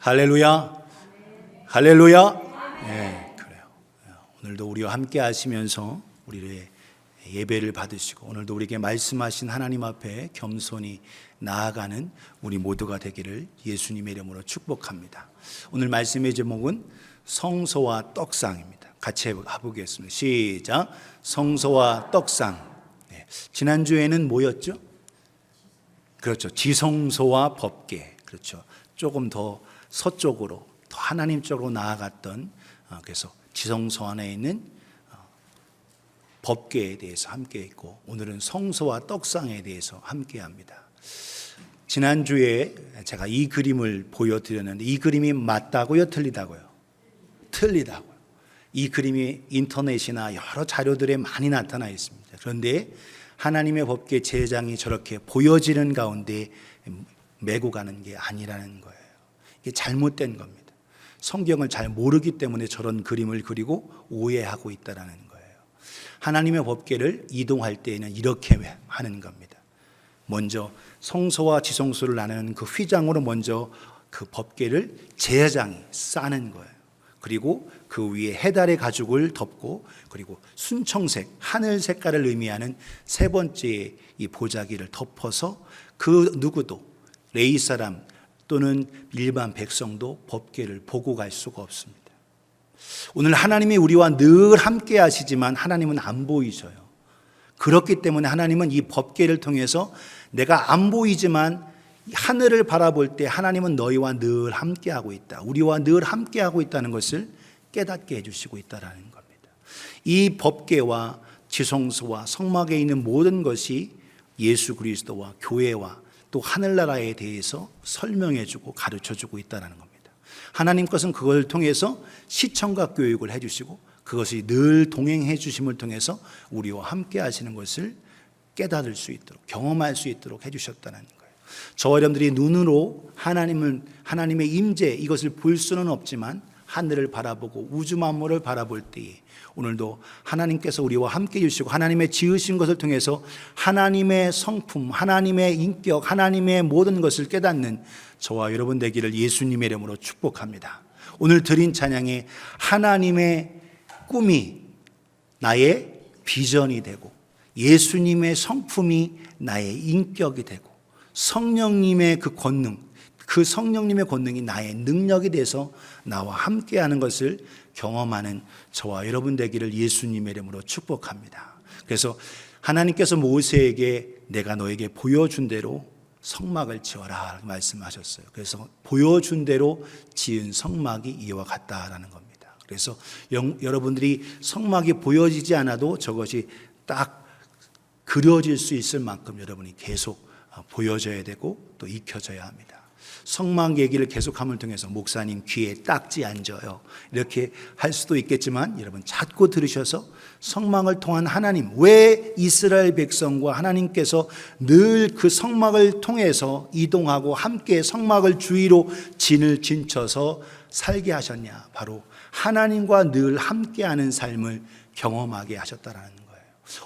할렐루야. 할렐루야. 네, 그래요. 오늘도 우리와 함께 하시면서 우리의 예배를 받으시고 오늘도 우리에게 말씀하신 하나님 앞에 겸손히 나아가는 우리 모두가 되기를 예수님의 이름으로 축복합니다. 오늘 말씀의 제목은 성소와 떡상입니다. 같이 해보겠습니다. 시작. 성소와 떡상. 네. 지난주에는 뭐였죠? 그렇죠. 지성소와 법궤. 그렇죠. 조금 더 서쪽으로, 더 하나님 쪽으로 나아갔던, 그래서 지성소 안에 있는 법궤에 대해서 함께 했고, 오늘은 성소와 떡상에 대해서 함께 합니다. 지난주에 제가 이 그림을 보여드렸는데, 이 그림이 맞다고요? 틀리다고요? 틀리다고요. 이 그림이 인터넷이나 여러 자료들에 많이 나타나 있습니다. 그런데 하나님의 법궤 제장이 저렇게 보여지는 가운데 메고 가는 게 아니라는 거예요. 이게 잘못된 겁니다. 성경을 잘 모르기 때문에 저런 그림을 그리고 오해하고 있다는 거예요. 하나님의 법궤를 이동할 때에는 이렇게 하는 겁니다. 먼저 성소와 지성소를 나누는 그 휘장으로 먼저 그 법궤를 제사장이 싸는 거예요. 그리고 그 위에 해달의 가죽을 덮고, 그리고 순청색, 하늘 색깔을 의미하는 세 번째 이 보자기를 덮어서 그 누구도 레위 사람 또는 일반 백성도 법궤를 보고 갈 수가 없습니다. 오늘 하나님이 우리와 늘 함께 하시지만 하나님은 안 보이셔요. 그렇기 때문에 하나님은 이 법궤를 통해서 내가 안 보이지만 하늘을 바라볼 때 하나님은 너희와 늘 함께하고 있다, 우리와 늘 함께하고 있다는 것을 깨닫게 해주시고 있다는 겁니다. 이 법궤와 지성소와 성막에 있는 모든 것이 예수 그리스도와 교회와 또 하늘나라에 대해서 설명해주고 가르쳐주고 있다는 겁니다. 하나님 것은 그걸 통해서 시청각 교육을 해주시고 그것이 늘 동행해 주심을 통해서 우리와 함께 하시는 것을 깨달을 수 있도록, 경험할 수 있도록 해주셨다는 거예요. 저와 여러분들이 눈으로 하나님의 임재, 이것을 볼 수는 없지만 하늘을 바라보고 우주 만물을 바라볼 때에 오늘도 하나님께서 우리와 함께 해주시고 하나님의 지으신 것을 통해서 하나님의 성품, 하나님의 인격, 하나님의 모든 것을 깨닫는 저와 여러분 되기를 예수님의 이름으로 축복합니다. 오늘 드린 찬양에 하나님의 꿈이 나의 비전이 되고 예수님의 성품이 나의 인격이 되고 성령님의 그 권능, 그 성령님의 권능이 나의 능력이 돼서 나와 함께하는 것을 경험하는 저와 여러분 되기를 예수님의 이름으로 축복합니다. 그래서 하나님께서 모세에게 내가 너에게 보여준 대로 성막을 지어라 말씀하셨어요. 그래서 보여준 대로 지은 성막이 이와 같다라는 겁니다. 그래서 여러분들이 성막이 보여지지 않아도 저것이 딱 그려질 수 있을 만큼 여러분이 계속 보여져야 되고 또 익혀져야 합니다. 성막 얘기를 계속함을 통해서 목사님 귀에 딱지 앉아요, 이렇게 할 수도 있겠지만 여러분 자꾸 들으셔서 성막을 통한 하나님, 왜 이스라엘 백성과 하나님께서 늘 그 성막을 통해서 이동하고 함께 성막을 주위로 진을 진쳐서 살게 하셨냐? 바로 하나님과 늘 함께하는 삶을 경험하게 하셨다라는 거예요.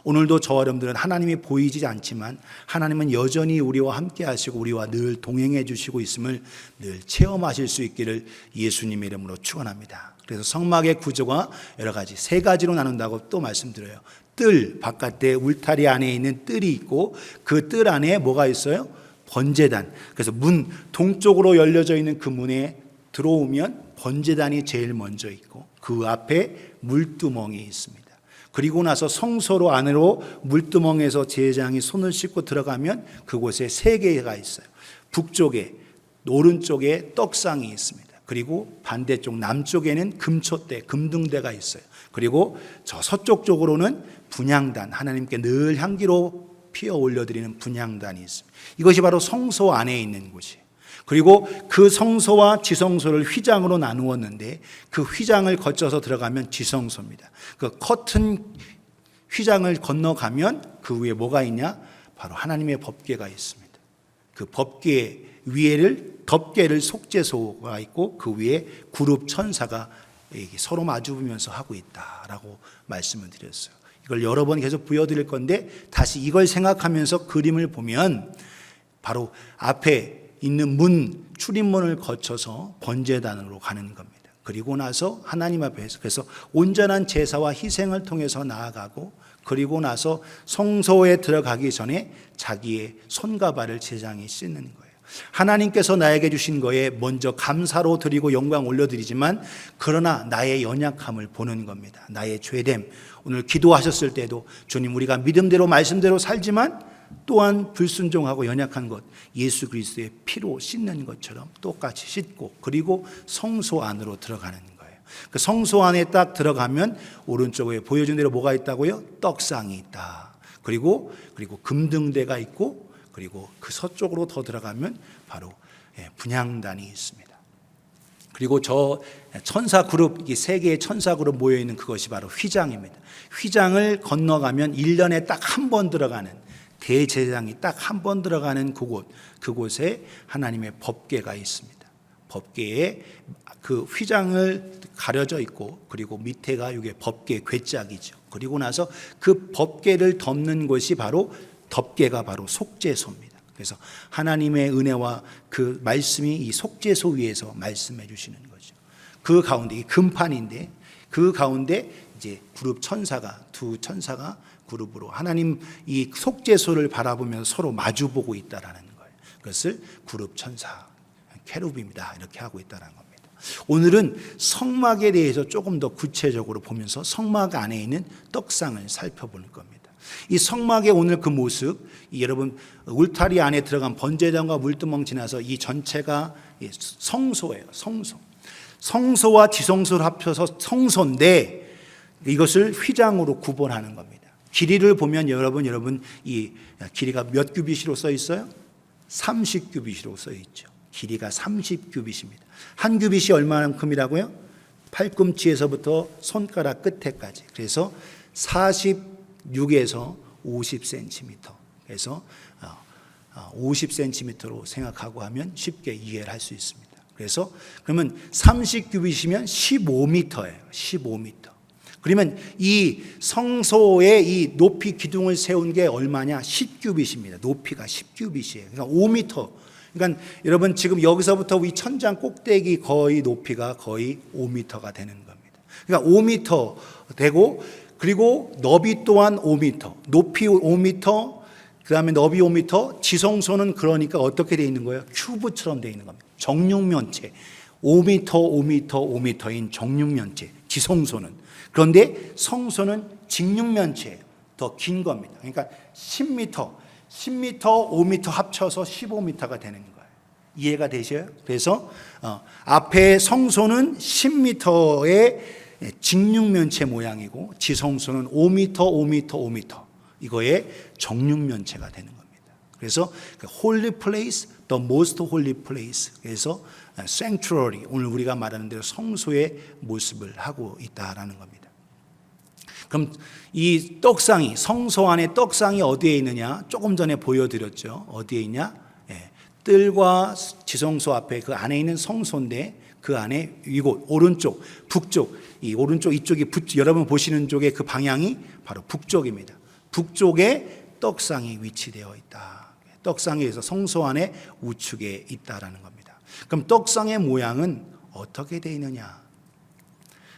오늘도 저와 여러분들은 하나님이 보이지 않지만 하나님은 여전히 우리와 함께 하시고 우리와 늘 동행해 주시고 있음을 늘 체험하실 수 있기를 예수님의 이름으로 축원합니다. 그래서 성막의 구조가 여러 가지, 세 가지로 나눈다고 또 말씀드려요. 뜰, 바깥에 울타리 안에 있는 뜰이 있고 그 뜰 안에 뭐가 있어요? 번제단. 그래서 문 동쪽으로 열려져 있는 그 문에 들어오면 번제단이 제일 먼저 있고 그 앞에 물두멍이 있습니다. 그리고 나서 성소로 안으로 물두멍에서 제사장이 손을 씻고 들어가면 그곳에 세 개가 있어요. 북쪽에, 오른쪽에 떡상이 있습니다. 그리고 반대쪽 남쪽에는 금초대, 금등대가 있어요. 그리고 저 서쪽 쪽으로는 분향단, 하나님께 늘 향기로 피어 올려드리는 분향단이 있습니다. 이것이 바로 성소 안에 있는 곳이에요. 그리고 그 성소와 지성소를 휘장으로 나누었는데 그 휘장을 거쳐서 들어가면 지성소입니다. 그 커튼 휘장을 건너가면 그 위에 뭐가 있냐? 바로 하나님의 법궤가 있습니다. 그 법궤 위에를 덮개를 속죄소가 있고 그 위에 그룹 천사가 서로 마주보면서 하고 있다라고 말씀을 드렸어요. 이걸 여러 번 계속 보여드릴 건데 다시 이걸 생각하면서 그림을 보면 바로 앞에 있는 문, 출입문을 거쳐서 번제단으로 가는 겁니다. 그리고 나서 하나님 앞에서, 그래서 온전한 제사와 희생을 통해서 나아가고, 그리고 나서 성소에 들어가기 전에 자기의 손과 발을 제장에 씻는 거예요. 하나님께서 나에게 주신 거에 먼저 감사로 드리고 영광 올려드리지만, 그러나 나의 연약함을 보는 겁니다. 나의 죄됨. 오늘 기도하셨을 때도 주님, 우리가 믿음대로 말씀대로 살지만 또한 불순종하고 연약한 것, 예수 그리스도의 피로 씻는 것처럼 똑같이 씻고, 그리고 성소 안으로 들어가는 거예요. 그 성소 안에 딱 들어가면 오른쪽에 보여준 대로 뭐가 있다고요? 떡상이 있다. 그리고 금등대가 있고, 그리고 그 서쪽으로 더 들어가면 바로 분향단이 있습니다. 그리고 저 천사 그룹, 이 세 개의 천사 그룹 모여 있는 그것이 바로 휘장입니다. 휘장을 건너가면 1년에 딱 한 번 들어가는, 대제사장이 딱 한 번 들어가는 그곳에 하나님의 법궤가 있습니다. 법궤에 그 휘장을 가려져 있고, 그리고 밑에가 이게 법궤 궤짝이죠. 그리고 나서 그 법궤를 덮는 것이 바로, 덮개가 바로 속죄소입니다. 그래서 하나님의 은혜와 그 말씀이 이 속죄소 위에서 말씀해 주시는 거죠. 그 가운데, 이 금판인데, 그 가운데 이제 그룹 천사가, 두 천사가 그룹으로 하나님 이 속죄소를 바라보면서 서로 마주보고 있다라는 거예요. 그것을 그룹 천사, 케루비입니다, 이렇게 하고 있다는 겁니다. 오늘은 성막에 대해서 조금 더 구체적으로 보면서 성막 안에 있는 떡상을 살펴볼 겁니다. 이 성막의 오늘 그 모습, 여러분 울타리 안에 들어간 번제단과 물두멍 지나서 이 전체가 성소예요. 성소와 지성소를 합쳐서 성소인데, 이것을 휘장으로 구분하는 겁니다. 길이를 보면 여러분 이 길이가 몇 규빗으로 써 있어요? 30규빗으로 써 있죠. 길이가 30규빗입니다. 한 규빗이 얼마만큼이라고요? 팔꿈치에서부터 손가락 끝에까지. 그래서 46에서 50cm. 그래서 50cm로 생각하고 하면 쉽게 이해를 할 수 있습니다. 그래서 그러면 30규빗이면 15m예요. 15m. 그러면 이 성소의 이 높이 기둥을 세운 게 얼마냐? 10규빗입니다. 높이가 10규빗이에요. 그러니까 5m. 그러니까 여러분 지금 여기서부터 이 천장 꼭대기 거의 높이가 거의 5m가 되는 겁니다. 그러니까 5m 되고, 그리고 너비 또한 5m, 높이 5m, 그 다음에 너비 5m, 지성소는 그러니까 어떻게 되어 있는 거예요? 큐브처럼 되어 있는 겁니다. 정육면체, 5m, 5m, 5m인 정육면체, 지성소는. 그런데 성소는 직육면체예요. 더 긴 겁니다. 그러니까 10m, 5m 합쳐서 15m가 되는 거예요. 이해가 되셔요? 그래서 앞에 성소는 10m의 직육면체 모양이고, 지성소는 5m, 5m, 5m, 이거의 정육면체가 되는 겁니다. 그래서 holy place, the most holy place, 그래서 sanctuary, 오늘 우리가 말하는 대로 성소의 모습을 하고 있다라는 겁니다. 그럼 이 떡상이, 성소 안에 떡상이 어디에 있느냐? 조금 전에 보여드렸죠. 어디에 있냐? 뜰과 지성소 앞에 그 안에 있는 성소인데, 그 안에 이곳 오른쪽, 북쪽, 이 오른쪽 이쪽이 여러분 보시는 쪽에 그 방향이 바로 북쪽입니다. 북쪽에 떡상이 위치되어 있다. 떡상에서 성소 안에 우측에 있다라는 겁니다. 그럼 떡상의 모양은 어떻게 되어 있느냐?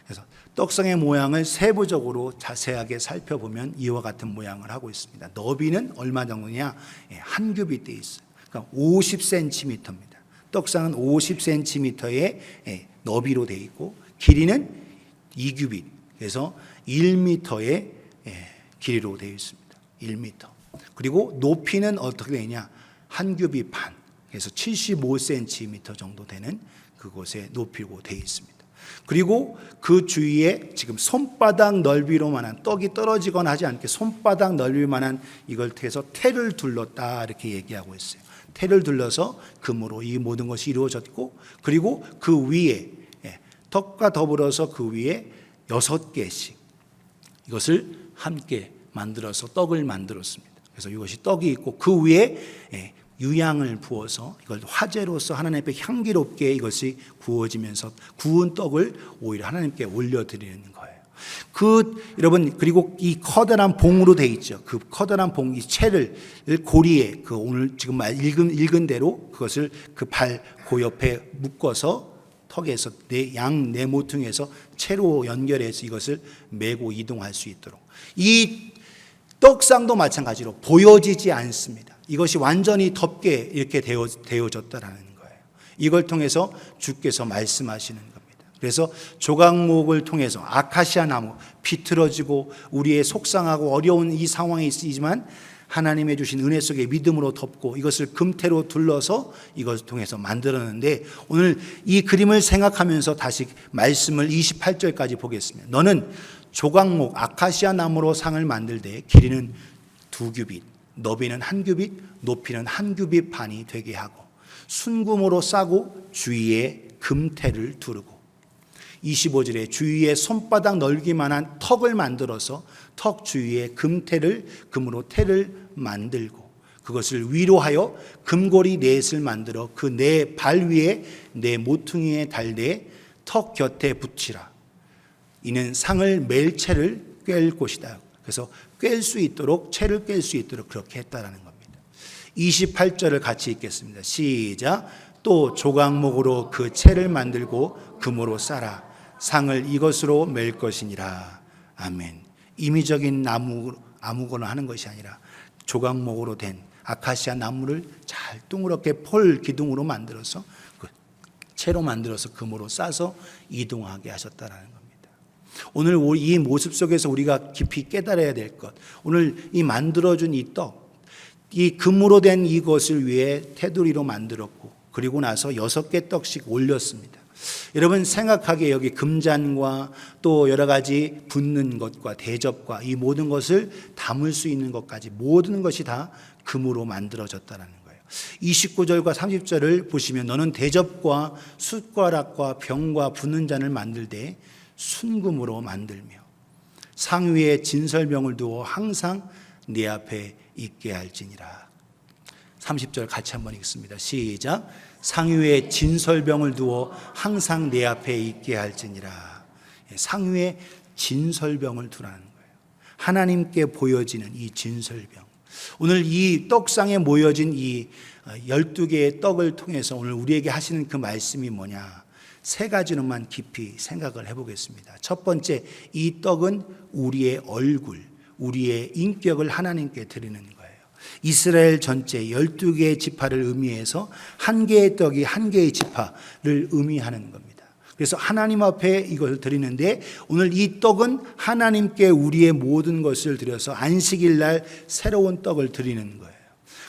그래서 떡상의 모양을 세부적으로 자세하게 살펴보면 이와 같은 모양을 하고 있습니다. 너비는 얼마 정도냐? 한 규빗 되어 있어요. 그러니까 50cm입니다. 떡상은 50cm의 너비로 되어 있고, 길이는 2규빗, 그래서 1m의 길이로 되어 있습니다. 1m. 그리고 높이는 어떻게 되냐? 한 규빗 반, 그래서 75cm 정도 되는 그곳에 높이로 되어 있습니다. 그리고 그 주위에 지금 손바닥 넓이로만한, 떡이 떨어지거나 하지 않게 손바닥 넓이만한 이걸 해서 테를 둘렀다, 이렇게 얘기하고 있어요. 테를 둘러서 금으로 이 모든 것이 이루어졌고, 그리고 그 위에 떡과 더불어서 그 위에 6개씩 이것을 함께 만들어서 떡을 만들었습니다. 그래서 이것이 떡이 있고, 그 위에 유향을 부어서 이걸 화제로서 하나님 앞에 향기롭게 이것이 구워지면서 구운 떡을 오히려 하나님께 올려드리는 거예요. 여러분, 그리고 이 커다란 봉으로 돼 있죠. 그 커다란 봉, 이 채를 고리에 오늘 지금 읽은 대로 그것을 그 발 그 옆에 묶어서 턱에서 양 네 모퉁이에서 채로 연결해서 이것을 메고 이동할 수 있도록. 이 떡상도 마찬가지로 보여지지 않습니다. 이것이 완전히 덮게 이렇게 되어졌다라는 거예요. 이걸 통해서 주께서 말씀하시는 겁니다. 그래서 조각목을 통해서 아카시아 나무, 비틀어지고 우리의 속상하고 어려운 이 상황에 있지만 하나님의 주신 은혜 속에 믿음으로 덮고 이것을 금태로 둘러서 이것을 통해서 만들었는데, 오늘 이 그림을 생각하면서 다시 말씀을 28절까지 보겠습니다. 너는 조각목 아카시아 나무로 상을 만들되 길이는 2규빗, 너비는 1규빗, 높이는 1규빗 반이 되게 하고 순금으로 싸고 주위에 금태를 두르고, 25절에 주위에 손바닥 넓기만한 턱을 만들어서 턱 주위에 금으로 태를 만들고 그것을 위로하여 금고리 넷을 만들어 그 네 발 위에 네 모퉁이에 달되 턱 곁에 붙이라. 이는 상을 맬 채를 꿰을 곳이다. 그래서 꿰을 수 있도록, 채를 꿰을 수 있도록 그렇게 했다라는 겁니다. 28절을 같이 읽겠습니다. 시작. 또 조각목으로 그 채를 만들고 금으로 싸라. 상을 이것으로 맬 것이니라. 아멘. 임의적인 나무 아무거나 하는 것이 아니라 조각목으로 된 아카시아 나무를 잘 둥그렇게 폴 기둥으로 만들어서 그 채로 만들어서 금으로 싸서 이동하게 하셨다라는 겁니다. 오늘 이 모습 속에서 우리가 깊이 깨달아야 될 것, 오늘 이 만들어준 이 떡, 이 금으로 된 이것을 위해 테두리로 만들었고 그리고 나서 6개 떡씩 올렸습니다. 여러분 생각하기에 여기 금잔과 또 여러 가지 붓는 것과 대접과 이 모든 것을 담을 수 있는 것까지 모든 것이 다 금으로 만들어졌다는 거예요. 29절과 30절을 보시면 너는 대접과 숟가락과 병과 붓는 잔을 만들 때 순금으로 만들며 상 위에 진설병을 두어 항상 네 앞에 있게 할지니라. 30절 같이 한번 읽습니다. 시작. 상위에 진설병을 두어 항상 내 앞에 있게 할지니라. 상위에 진설병을 두라는 거예요. 하나님께 보여지는 이 진설병. 오늘 이 떡상에 모여진 이 12개의 떡을 통해서 오늘 우리에게 하시는 그 말씀이 뭐냐? 3가지로만 깊이 생각을 해보겠습니다. 첫 번째, 이 떡은 우리의 얼굴, 우리의 인격을 하나님께 드리는 거예요. 이스라엘 전체 12개의 지파를 의미해서 한 개의 떡이 한 개의 지파를 의미하는 겁니다. 그래서 하나님 앞에 이것을 드리는데 오늘 이 떡은 하나님께 우리의 모든 것을 드려서 안식일 날 새로운 떡을 드리는 거예요.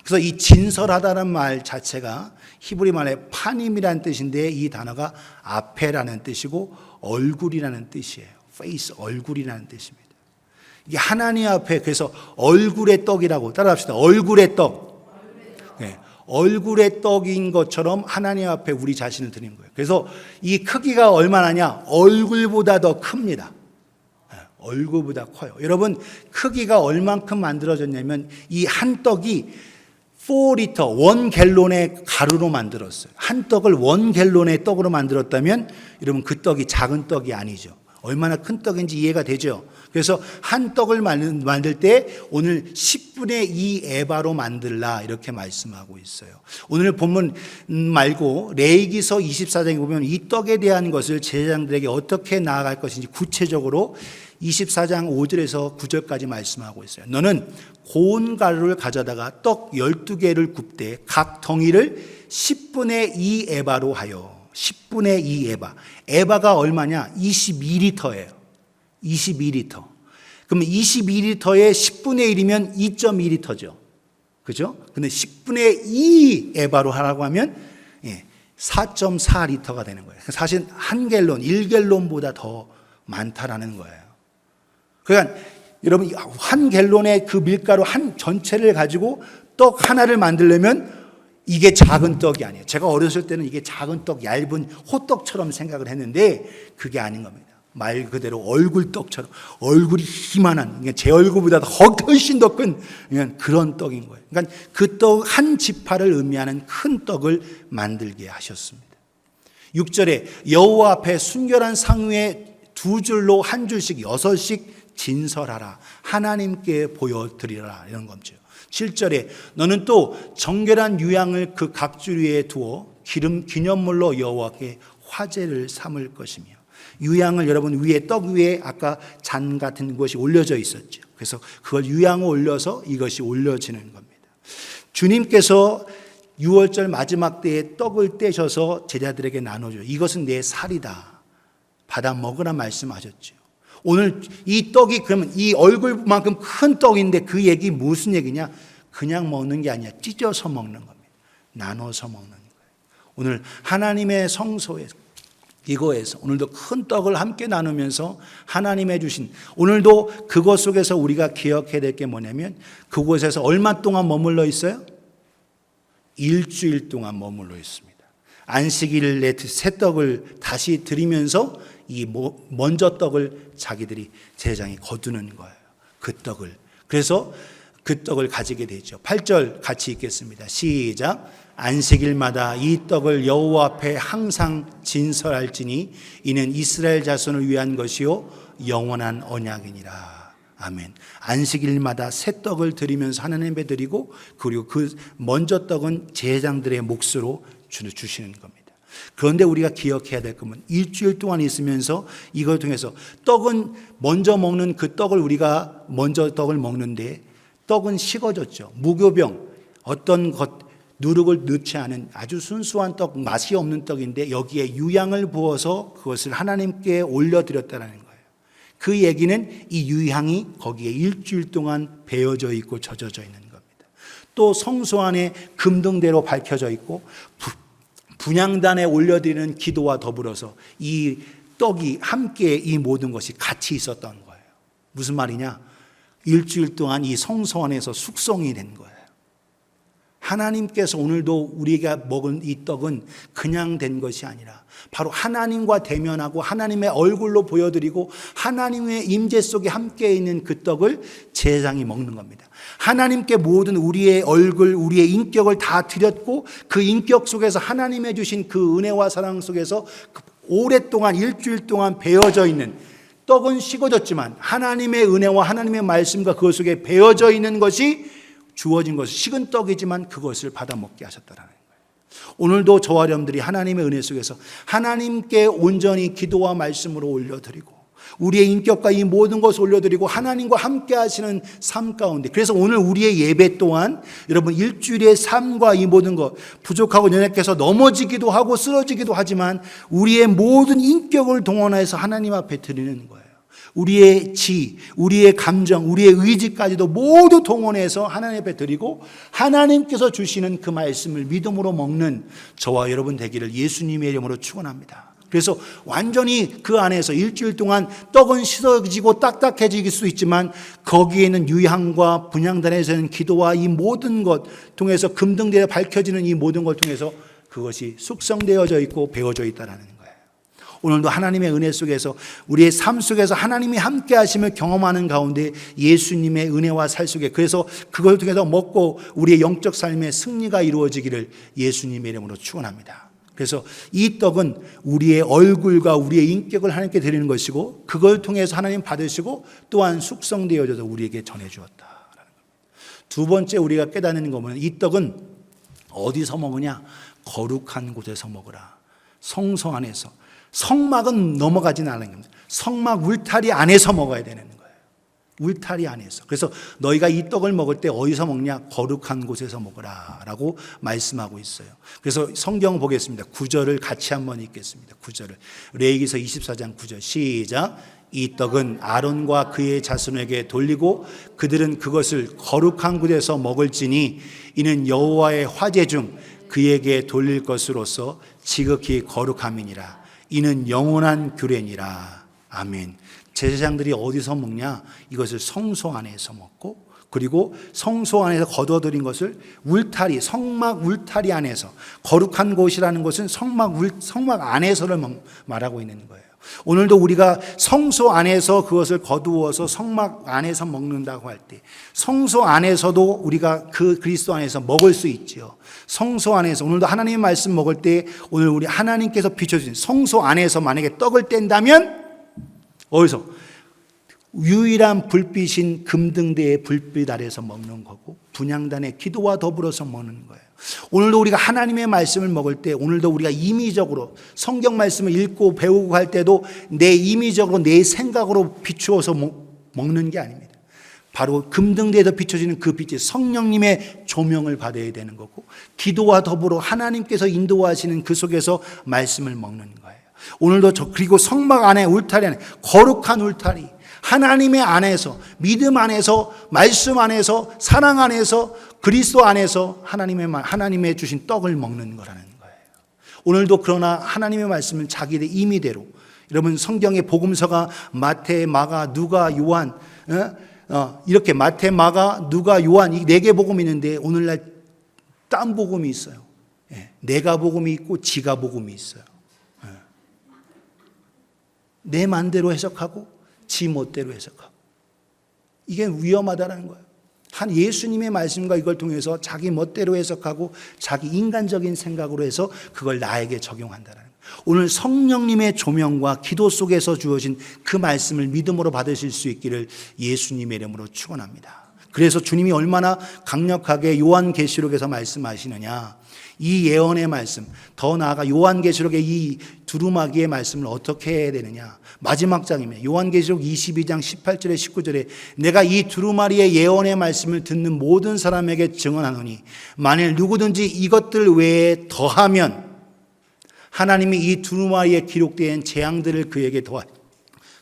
그래서 이 진설하다는 말 자체가 히브리 말의 파님이라는 뜻인데 이 단어가 아페라는 뜻이고 얼굴이라는 뜻이에요. 페이스, 얼굴이라는 뜻입니다. 이게 하나님 앞에, 그래서 얼굴의 떡이라고 따라합시다. 얼굴의 떡. 네, 얼굴의 떡인 것처럼 하나님 앞에 우리 자신을 드리는 거예요. 그래서 이 크기가 얼마나냐? 얼굴보다 더 큽니다. 네, 얼굴보다 커요. 여러분, 크기가 얼만큼 만들어졌냐면 이 한 떡이 4리터, 1갤론의 가루로 만들었어요. 한 떡을 1갤론의 떡으로 만들었다면 여러분 그 떡이 작은 떡이 아니죠. 얼마나 큰 떡인지 이해가 되죠. 그래서 한 떡을 만들 때 오늘 10분의 2 에바로 만들라 이렇게 말씀하고 있어요. 오늘 본문 말고 레위기서 24장에 보면 이 떡에 대한 것을 제사장들에게 어떻게 나아갈 것인지 구체적으로 24장 5절에서 9절까지 말씀하고 있어요. 너는 고운 가루를 가져다가 떡 12개를 굽되 각 덩이를 10분의 2 에바로 하여 10분의 2 에바. 에바가 얼마냐? 22리터예요. 22리터. 그러면 22리터에 10분의 1이면 2.2리터죠. 그죠? 근데 10분의 2 에바로 하라고 하면 4.4리터가 되는 거예요. 사실 한 갤론, 1갤론보다 더 많다라는 거예요. 그러니까 여러분 한 갤론의 그 밀가루 한 전체를 가지고 떡 하나를 만들려면 이게 작은 떡이 아니에요. 제가 어렸을 때는 이게 작은 떡, 얇은 호떡처럼 생각을 했는데 그게 아닌 겁니다. 말 그대로 얼굴떡처럼 얼굴이 희만한, 제 얼굴보다 훨씬 더 큰 그런 떡인 거예요. 그러니까 그 떡 한 지파를 의미하는 큰 떡을 만들게 하셨습니다. 6절에 여호와 앞에 순결한 상 위에 두 줄로 한 줄씩 6씩 진설하라. 하나님께 보여드리라. 이런 거죠. 7절에 너는 또 정결한 유향을 그 각줄 위에 두어 기념물로 여호와께 화제를 삼을 것이며, 유향을 여러분 위에 떡 위에 아까 잔 같은 것이 올려져 있었죠. 그래서 그걸 유향을 올려서 이것이 올려지는 겁니다. 주님께서 6월절 마지막 때에 떡을 떼셔서 제자들에게 나눠줘요. 이것은 내 살이다. 받아 먹으라 말씀하셨죠. 오늘 이 떡이 그러면 이 얼굴만큼 큰 떡인데 그 얘기 무슨 얘기냐? 그냥 먹는 게 아니야. 찢어서 먹는 겁니다. 나눠서 먹는 거예요. 오늘 하나님의 성소에서 이거에서 오늘도 큰 떡을 함께 나누면서 하나님의 주신, 오늘도 그것 속에서 우리가 기억해야 될 게 뭐냐면 그곳에서 얼마 동안 머물러 있어요? 일주일 동안 머물러 있습니다. 안식일 내 새 떡을 다시 드리면서 이 먼저 떡을 자기들이 제사장이 거두는 거예요. 그 떡을. 그래서 그 떡을 가지게 되죠. 8절 같이 읽겠습니다. 시작. 안식일마다 이 떡을 여호와 앞에 항상 진설할지니 이는 이스라엘 자손을 위한 것이요 영원한 언약이니라. 아멘. 안식일마다 새 떡을 드리면서 하나님 앞에 드리고, 그리고 그 먼저 떡은 제사장들의 몫으로 주시는 겁니다. 그런데 우리가 기억해야 될 것은 일주일 동안 있으면서 이걸 통해서 떡은 먼저 먹는 그 떡을 우리가 먼저 떡을 먹는데 떡은 식어졌죠. 무교병, 어떤 누룩을 넣지 않은 아주 순수한 떡, 맛이 없는 떡인데 여기에 유향을 부어서 그것을 하나님께 올려드렸다는 거예요. 그 얘기는 이 유향이 거기에 일주일 동안 베어져 있고 젖어져 있는 겁니다. 또 성소 안에 금등대로 밝혀져 있고 분향단에 올려드리는 기도와 더불어서 이 떡이 함께 이 모든 것이 같이 있었던 거예요. 무슨 말이냐? 일주일 동안 이 성소 안에서 숙성이 된 거예요. 하나님께서 오늘도 우리가 먹은 이 떡은 그냥 된 것이 아니라 바로 하나님과 대면하고 하나님의 얼굴로 보여드리고 하나님의 임재 속에 함께 있는 그 떡을 제사장이 먹는 겁니다. 하나님께 모든 우리의 얼굴, 우리의 인격을 다 드렸고 그 인격 속에서 하나님의 주신 그 은혜와 사랑 속에서 오랫동안 일주일 동안 베어져 있는, 떡은 식어졌지만 하나님의 은혜와 하나님의 말씀과 그것 속에 베어져 있는 것이 주어진 것은 식은 떡이지만 그것을 받아 먹게 하셨다라는 거예요. 오늘도 저와 여러분들이 하나님의 은혜 속에서 하나님께 온전히 기도와 말씀으로 올려드리고 우리의 인격과 이 모든 것을 올려드리고 하나님과 함께 하시는 삶 가운데, 그래서 오늘 우리의 예배 또한 여러분 일주일의 삶과 이 모든 것 부족하고 연약해서 넘어지기도 하고 쓰러지기도 하지만 우리의 모든 인격을 동원해서 하나님 앞에 드리는 거예요. 우리의 지, 우리의 감정, 우리의 의지까지도 모두 동원해서 하나님 앞에 드리고 하나님께서 주시는 그 말씀을 믿음으로 먹는 저와 여러분 되기를 예수님의 이름으로 축원합니다. 그래서 완전히 그 안에서 일주일 동안 떡은 씻어지고 딱딱해질 수 있지만 거기에는 유향과 분향단에서는 기도와 이 모든 것 통해서 금등대에 밝혀지는 이 모든 것 통해서 그것이 숙성되어져 있고 배워져 있다는 거예요. 오늘도 하나님의 은혜 속에서 우리의 삶 속에서 하나님이 함께 하심을 경험하는 가운데 예수님의 은혜와 살 속에, 그래서 그걸 통해서 먹고 우리의 영적 삶의 승리가 이루어지기를 예수님의 이름으로 축원합니다. 그래서 이 떡은 우리의 얼굴과 우리의 인격을 하나님께 드리는 것이고 그걸 통해서 하나님 받으시고 또한 숙성되어져서 우리에게 전해주었다. 두 번째 우리가 깨닫는 것은 이 떡은 어디서 먹으냐? 거룩한 곳에서 먹으라. 성소 안에서. 성막은 넘어가지는 않는 겁니다. 성막 울타리 안에서 먹어야 되는 거예요. 울타리 안에서. 그래서 너희가 이 떡을 먹을 때 어디서 먹냐? 거룩한 곳에서 먹으라 라고 말씀하고 있어요. 그래서 성경 보겠습니다. 9절을 같이 한번 읽겠습니다. 9절을 레위기서 24장 9절 시작. 이 떡은 아론과 그의 자손에게 돌리고 그들은 그것을 거룩한 곳에서 먹을지니 이는 여호와의 화제 중 그에게 돌릴 것으로서 지극히 거룩함이니라. 이는 영원한 규례니라. 아멘. 제사장들이 어디서 먹냐? 이것을 성소 안에서 먹고 그리고 성소 안에서 거둬들인 것을 울타리, 성막 울타리 안에서, 거룩한 곳이라는 것은 성막 안에서를 말하고 있는 거예요. 오늘도 우리가 성소 안에서 그것을 거두어서 성막 안에서 먹는다고 할 때 성소 안에서도 우리가 그 그리스도 안에서 먹을 수 있지요. 성소 안에서 오늘도 하나님의 말씀 먹을 때 오늘 우리 하나님께서 비춰주신 성소 안에서 만약에 떡을 뗀다면 어디서? 유일한 불빛인 금등대의 불빛 아래서 먹는 거고 분향단의 기도와 더불어서 먹는 거예요. 오늘도 우리가 하나님의 말씀을 먹을 때, 오늘도 우리가 임의적으로 성경 말씀을 읽고 배우고 할 때도 내 임의적으로 내 생각으로 비추어서 먹는 게 아닙니다. 바로 금등대에서 비춰지는 그 빛이 성령님의 조명을 받아야 되는 거고, 기도와 더불어 하나님께서 인도하시는 그 속에서 말씀을 먹는 거예요. 오늘도 그리고 성막 안에, 울타리 안에, 거룩한 울타리, 하나님의 안에서, 믿음 안에서, 말씀 안에서, 사랑 안에서, 그리스도 안에서 하나님의 주신 떡을 먹는 거라는 거예요. 오늘도 그러나 하나님의 말씀은 자기의 임의대로, 여러분 성경의 복음서가 마태, 마가, 누가, 요한, 이렇게 마태, 마가, 누가, 요한 이 4개 복음이 있는데 오늘날 딴 복음이 있어요. 내가 복음이 있고 지가 복음이 있어요. 내 맘대로 해석하고 지 멋대로 해석하고, 이게 위험하다는 거예요. 한 예수님의 말씀과 이걸 통해서 자기 멋대로 해석하고 자기 인간적인 생각으로 해서 그걸 나에게 적용한다는 거예요. 오늘 성령님의 조명과 기도 속에서 주어진 그 말씀을 믿음으로 받으실 수 있기를 예수님의 이름으로 축원합니다. 그래서 주님이 얼마나 강력하게 요한계시록에서 말씀하시느냐, 이 예언의 말씀, 더 나아가 요한계시록의 이 두루마기의 말씀을 어떻게 해야 되느냐. 마지막 장입니다. 요한계시록 22장 18절에 19절에 내가 이 두루마리의 예언의 말씀을 듣는 모든 사람에게 증언하노니 만일 누구든지 이것들 외에 더하면 하나님이 이 두루마리에 기록된 재앙들을 그에게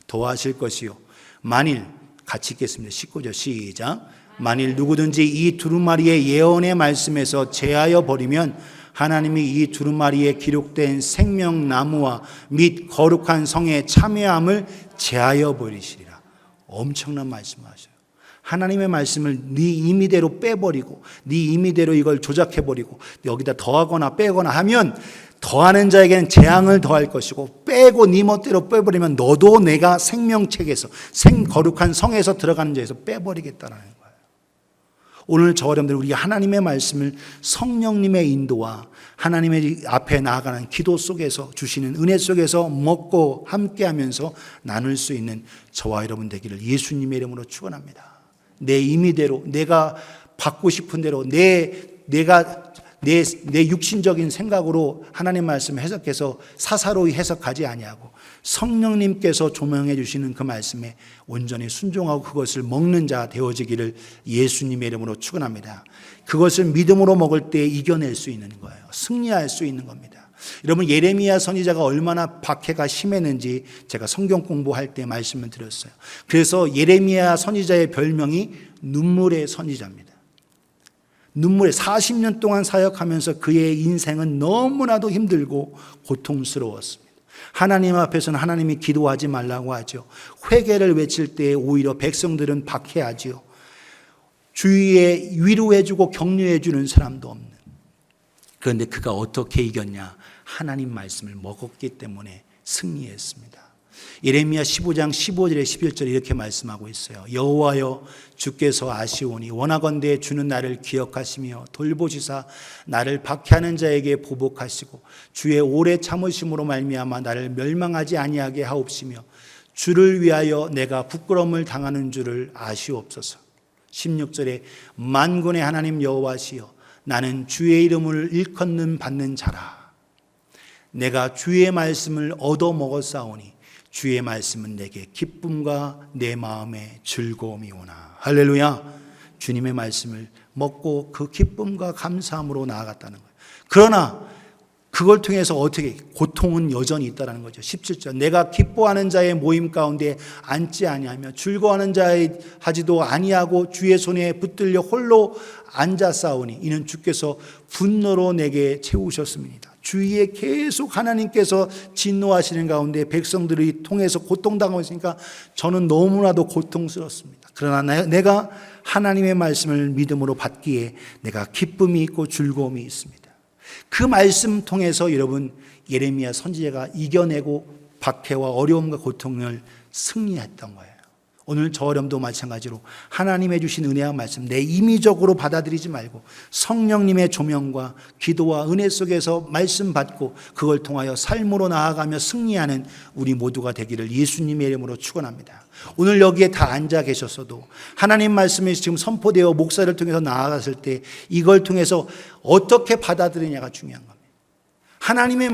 더하실 것이요. 만일, 같이 읽겠습니다. 19절 시작. 만일 누구든지 이 두루마리의 예언의 말씀에서 제하여 버리면 하나님이 이 두루마리에 기록된 생명나무와 및 거룩한 성에 참여함을 제하여 버리시리라. 엄청난 말씀하셔요. 하나님의 말씀을 네 임의대로 빼버리고 네 임의대로 이걸 조작해버리고 여기다 더하거나 빼거나 하면 더하는 자에게는 재앙을 더할 것이고, 빼고 네 멋대로 빼버리면 너도 내가 생명책에서, 거룩한 성에서 들어가는 자에서 빼버리겠다는 거예요. 오늘 저와 여러분들, 우리가 하나님의 말씀을 성령님의 인도와 하나님의 앞에 나아가는 기도 속에서 주시는 은혜 속에서 먹고 함께하면서 나눌 수 있는 저와 여러분 되기를 예수님의 이름으로 축원합니다. 내 임의대로, 내가 받고 싶은 대로, 내 육신적인 생각으로 하나님 말씀을 해석해서 사사로이 해석하지 아니하고 성령님께서 조명해 주시는 그 말씀에 온전히 순종하고 그것을 먹는 자 되어지기를 예수님의 이름으로 축원합니다. 그것을 믿음으로 먹을 때 이겨낼 수 있는 거예요. 승리할 수 있는 겁니다. 여러분, 예레미야 선지자가 얼마나 박해가 심했는지 제가 성경 공부할 때 말씀을 드렸어요. 그래서 예레미야 선지자의 별명이 눈물의 선지자입니다. 눈물에 40년 동안 사역하면서 그의 인생은 너무나도 힘들고 고통스러웠습니다. 하나님 앞에서는 하나님이 기도하지 말라고 하죠. 회개를 외칠 때 오히려 백성들은 박해하지요. 주위에 위로해주고 격려해주는 사람도 없는. 그런데 그가 어떻게 이겼냐? 하나님 말씀을 먹었기 때문에 승리했습니다. 예레미야 15장 15절에 11절에 이렇게 말씀하고 있어요. 여호와여, 주께서 아시오니 원하건대 주는 나를 기억하시며 돌보시사 나를 박해하는 자에게 보복하시고 주의 오래 참으심으로 말미암아 나를 멸망하지 아니하게 하옵시며 주를 위하여 내가 부끄러움을 당하는 줄을 아시옵소서. 16절에 만군의 하나님 여호와시여, 나는 주의 이름을 일컫는 받는 자라. 내가 주의 말씀을 얻어 먹었사오니 주의 말씀은 내게 기쁨과 내 마음에 즐거움이오나. 할렐루야. 주님의 말씀을 먹고 그 기쁨과 감사함으로 나아갔다는 거예요. 그러나 그걸 통해서 어떻게, 고통은 여전히 있다는 거죠. 17절, 내가 기뻐하는 자의 모임 가운데 앉지 아니하며 즐거워하는 자의 하지도 아니하고 주의 손에 붙들려 홀로 앉았사오니 이는 주께서 분노로 내게 채우셨습니다. 주위에 계속 하나님께서 진노하시는 가운데 백성들이 통해서 고통당하고 있으니까 저는 너무나도 고통스럽습니다. 그러나 내가 하나님의 말씀을 믿음으로 받기에 내가 기쁨이 있고 즐거움이 있습니다. 그 말씀 통해서 여러분, 예레미야 선지자가 이겨내고 박해와 어려움과 고통을 승리했던 거예요. 오늘 저 어려움도 마찬가지로 하나님의 주신 은혜와 말씀 내 임의적으로 받아들이지 말고 성령님의 조명과 기도와 은혜 속에서 말씀 받고 그걸 통하여 삶으로 나아가며 승리하는 우리 모두가 되기를 예수님의 이름으로 축원합니다. 오늘 여기에 다 앉아 계셨어도 하나님 말씀이 지금 선포되어 목사를 통해서 나아갔을 때 이걸 통해서 어떻게 받아들이냐가 중요한 겁니다. 하나님의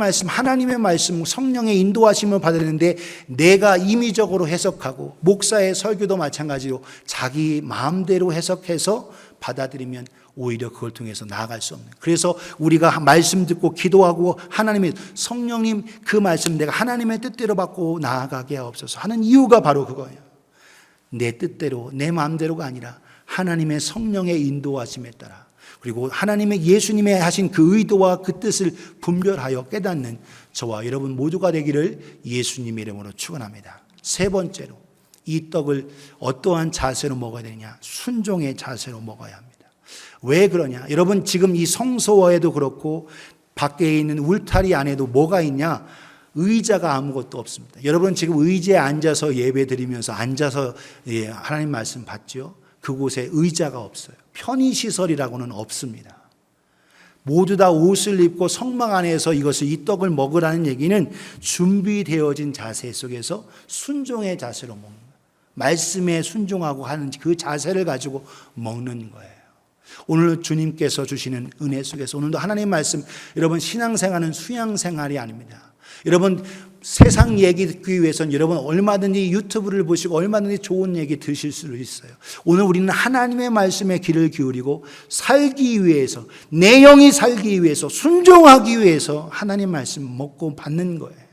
말씀, 성령의 인도하심을 받았는데 내가 임의적으로 해석하고 목사의 설교도 마찬가지로 자기 마음대로 해석해서 받아들이면 오히려 그걸 통해서 나아갈 수 없는. 그래서 우리가 말씀 듣고 기도하고 하나님의 성령님 그 말씀 내가 하나님의 뜻대로 받고 나아가게 하옵소서 하는 이유가 바로 그거예요. 내 뜻대로 내 마음대로가 아니라 하나님의 성령의 인도하심에 따라 그리고 하나님의 예수님의 하신 그 의도와 그 뜻을 분별하여 깨닫는 저와 여러분 모두가 되기를 예수님의 이름으로 축원합니다. 세 번째로 이 떡을 어떠한 자세로 먹어야 되느냐? 순종의 자세로 먹어야 합니다. 왜 그러냐? 여러분 지금 이 성소에도 그렇고 밖에 있는 울타리 안에도 뭐가 있냐? 의자가 아무것도 없습니다. 여러분 지금 의자에 앉아서 예배 드리면서 앉아서 하나님 말씀 받죠? 그곳에 의자가 없어요. 편의시설이라고는 없습니다. 모두 다 옷을 입고 성막 안에서 이 떡을 먹으라는 얘기는 준비되어진 자세 속에서 순종의 자세로 먹는 거예요. 말씀에 순종하고 하는 그 자세를 가지고 먹는 거예요. 오늘 주님께서 주시는 은혜 속에서 오늘도 하나님 말씀, 여러분 신앙생활은 수양생활이 아닙니다. 여러분 세상 얘기 듣기 위해서는 여러분 얼마든지 유튜브를 보시고 얼마든지 좋은 얘기 드실 수 있어요. 오늘 우리는 하나님의 말씀에 귀를 기울이고 살기 위해서 내 영이 살기 위해서 순종하기 위해서 하나님 말씀 먹고 받는 거예요.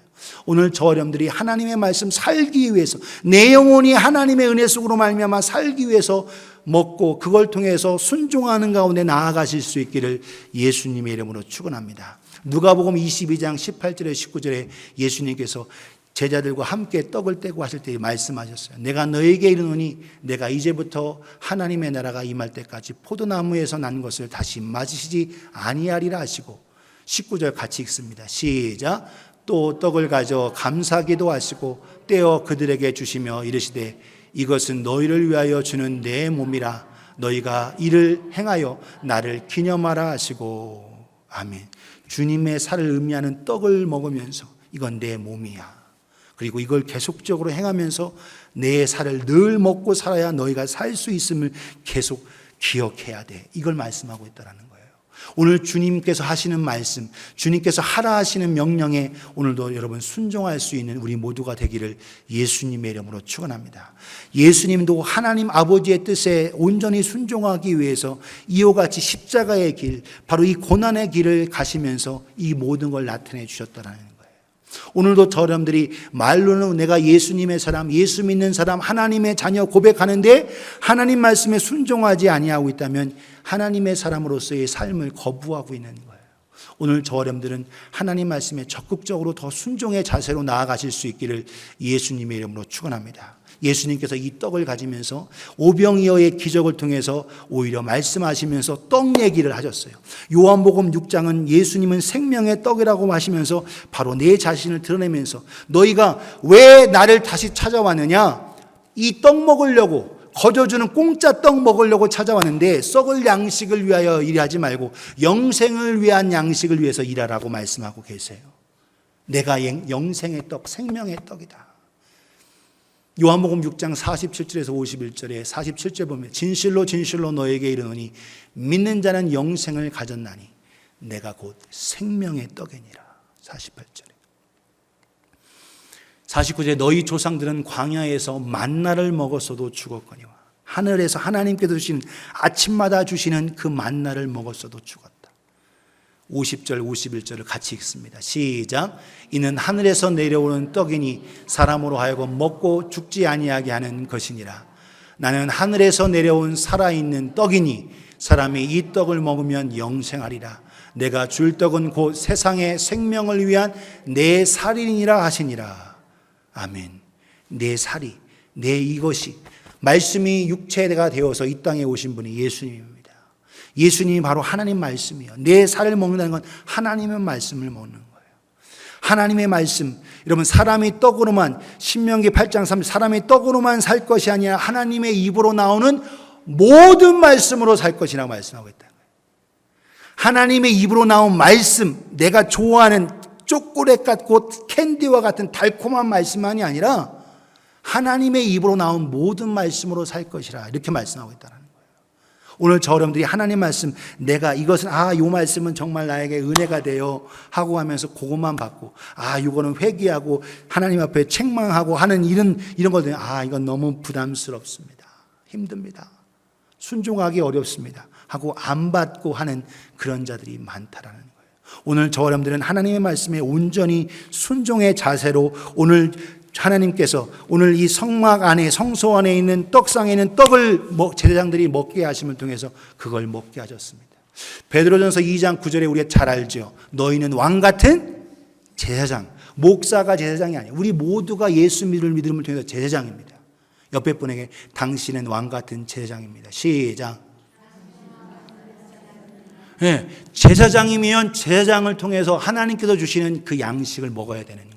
오늘 저 어려움들이 하나님의 말씀 살기 위해서 내 영혼이 하나님의 은혜 속으로 말미암아 살기 위해서 먹고 그걸 통해서 순종하는 가운데 나아가실 수 있기를 예수님의 이름으로 축원합니다. 누가복음 22장 18절에 19절에 예수님께서 제자들과 함께 떡을 떼고 하실 때 말씀하셨어요. 내가 너에게 이르노니 내가 이제부터 하나님의 나라가 임할 때까지 포도나무에서 난 것을 다시 마시지 아니하리라 하시고 19절 같이 읽습니다. 시작. 또 떡을 가져 감사기도 하시고 떼어 그들에게 주시며 이르시되 이것은 너희를 위하여 주는 내 몸이라 너희가 이를 행하여 나를 기념하라 하시고 아멘. 주님의 살을 의미하는 떡을 먹으면서 이건 내 몸이야. 그리고 이걸 계속적으로 행하면서 내 살을 늘 먹고 살아야 너희가 살 수 있음을 계속 기억해야 돼. 이걸 말씀하고 있다는 거예요. 오늘 주님께서 하시는 말씀, 주님께서 하라 하시는 명령에 오늘도 여러분 순종할 수 있는 우리 모두가 되기를 예수님의 이름으로 축원합니다. 예수님도 하나님 아버지의 뜻에 온전히 순종하기 위해서 이와 같이 십자가의 길, 바로 이 고난의 길을 가시면서 이 모든 걸 나타내 주셨다는 거예요. 오늘도 저 여러분들이 말로는 내가 예수님의 사람, 예수 믿는 사람, 하나님의 자녀 고백하는데 하나님 말씀에 순종하지 아니하고 있다면 하나님의 사람으로서의 삶을 거부하고 있는 거예요. 오늘 저 여러분들은 하나님 말씀에 적극적으로 더 순종의 자세로 나아가실 수 있기를 예수님의 이름으로 축원합니다. 예수님께서 이 떡을 가지면서 오병이어의 기적을 통해서 오히려 말씀하시면서 떡 얘기를 하셨어요. 요한복음 6장은 예수님은 생명의 떡이라고 하시면서 바로 내 자신을 드러내면서 너희가 왜 나를 다시 찾아왔느냐? 이 떡 먹으려고 거저주는 공짜 떡 먹으려고 찾아왔는데 썩을 양식을 위하여 일하지 말고 영생을 위한 양식을 위해서 일하라고 말씀하고 계세요. 내가 영생의 떡, 생명의 떡이다. 요한복음 6장 47절에서 51절에 47절 보면 진실로 진실로 너에게 이르노니 믿는 자는 영생을 가졌나니 내가 곧 생명의 떡이니라. 48절에 49절에 너희 조상들은 광야에서 만나를 먹었어도 죽었거니와 하늘에서 하나님께서 주시는 아침마다 주시는 그 만나를 먹었어도 죽었다. 50절 51절을 같이 읽습니다. 시작. 이는 하늘에서 내려오는 떡이니 사람으로 하여금 먹고 죽지 아니하게 하는 것이니라. 나는 하늘에서 내려온 살아있는 떡이니 사람이 이 떡을 먹으면 영생하리라. 내가 줄 떡은 곧 세상의 생명을 위한 내 살이니라 하시니라. 아멘. 내 살이, 내 이것이 말씀이 육체가 되어서 이 땅에 오신 분이 예수님입니다. 예수님이 바로 하나님 말씀이에요. 내 살을 먹는다는 건 하나님의 말씀을 먹는 거예요. 하나님의 말씀, 여러분 사람이 떡으로만, 신명기 8장 3 사람이 떡으로만 살 것이 아니라 하나님의 입으로 나오는 모든 말씀으로 살 것이라고 말씀하고 있다. 하나님의 입으로 나온 말씀, 내가 좋아하는 초콜릿 같고 캔디와 같은 달콤한 말씀만이 아니라 하나님의 입으로 나온 모든 말씀으로 살 것이라, 이렇게 말씀하고 있다는 거예요. 오늘 저 여러분들이 하나님 말씀, 내가 이것은 이 말씀은 정말 나에게 은혜가 돼요 하고 하면서 그것만 받고, 이거는 회개하고 하나님 앞에 책망하고 하는 이런 것들, 이건 너무 부담스럽습니다, 힘듭니다, 순종하기 어렵습니다 하고 안 받고 하는 그런 자들이 많다라는 거예요. 오늘 저 여러분들은 하나님의 말씀에 온전히 순종의 자세로 오늘 하나님께서 오늘 이 성막 안에, 성소 안에 있는 떡상에 있는 떡을 제사장들이 먹게 하심을 통해서 그걸 먹게 하셨습니다. 베드로전서 2장 9절에 우리가 잘 알죠. 너희는 왕 같은 제사장, 목사가 제사장이 아니에요. 우리 모두가 예수 믿음을 통해서 제사장입니다. 옆에 분에게 당신은 왕 같은 제사장입니다. 시작. 네, 제사장이면 제사장을 통해서 하나님께서 주시는 그 양식을 먹어야 되는 거예요.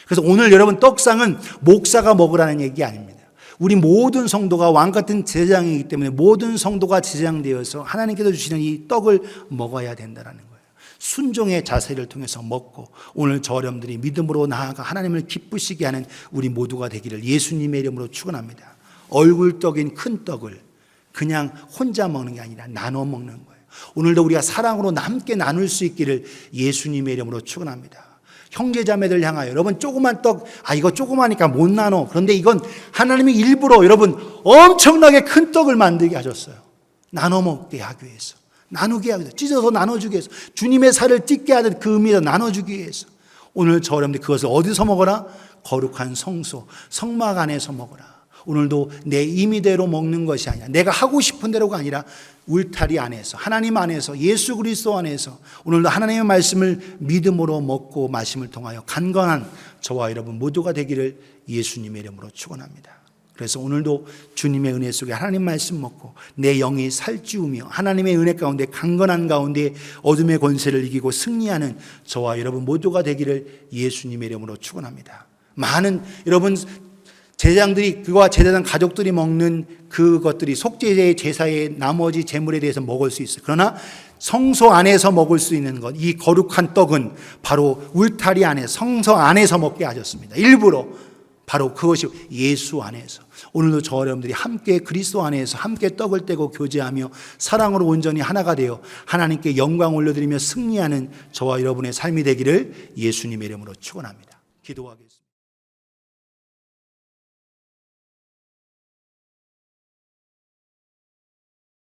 그래서 오늘 여러분 떡상은 목사가 먹으라는 얘기 아닙니다. 우리 모든 성도가 왕 같은 제사장이기 때문에 모든 성도가 제사장 되어서 하나님께서 주시는 이 떡을 먹어야 된다는 거예요. 순종의 자세를 통해서 먹고 오늘 저 여러분들이 믿음으로 나아가 하나님을 기쁘시게 하는 우리 모두가 되기를 예수님의 이름으로 축원합니다. 얼굴떡인 큰 떡을 그냥 혼자 먹는 게 아니라 나눠 먹는 거예요. 오늘도 우리가 사랑으로 함께 나눌 수 있기를 예수님의 이름으로 축원합니다. 형제자매들 향하여 여러분 조그만 떡, 이거 조그마니까 못 나눠. 그런데 이건 하나님이 일부러 여러분 엄청나게 큰 떡을 만들게 하셨어요. 나눠 먹게 하기 위해서, 나누게 하기 위해서, 찢어서 나눠주기 위해서, 주님의 살을 찢게 하듯 그 의미에서 나눠주기 위해서. 오늘 저 여러분들 그것을 어디서 먹어라? 거룩한 성소, 성막 안에서 먹어라. 오늘도 내 임의대로 먹는 것이 아니라, 내가 하고 싶은 대로가 아니라 울타리 안에서, 하나님 안에서, 예수 그리스도 안에서 오늘도 하나님의 말씀을 믿음으로 먹고 마심을 통하여 간건한 저와 여러분 모두가 되기를 예수님의 이름으로 축원합니다. 그래서 오늘도 주님의 은혜 속에 하나님 말씀 먹고 내 영이 살찌우며 하나님의 은혜 가운데, 강건한 가운데 어둠의 권세를 이기고 승리하는 저와 여러분 모두가 되기를 예수님의 이름으로 축원합니다. 많은 여러분 제사장들이, 그와 제사장 가족들이 먹는 그것들이 속죄제의 제사의 나머지 제물에 대해서 먹을 수 있어요. 그러나 성소 안에서 먹을 수 있는 것, 이 거룩한 떡은 바로 울타리 안에, 성소 안에서 먹게 하셨습니다. 일부러 바로 그것이 예수 안에서. 오늘도 저 여러분들이 함께 그리스도 안에서 함께 떡을 떼고 교제하며 사랑으로 온전히 하나가 되어 하나님께 영광 올려드리며 승리하는 저와 여러분의 삶이 되기를 예수님의 이름으로 축원합니다. 기도하겠습니다.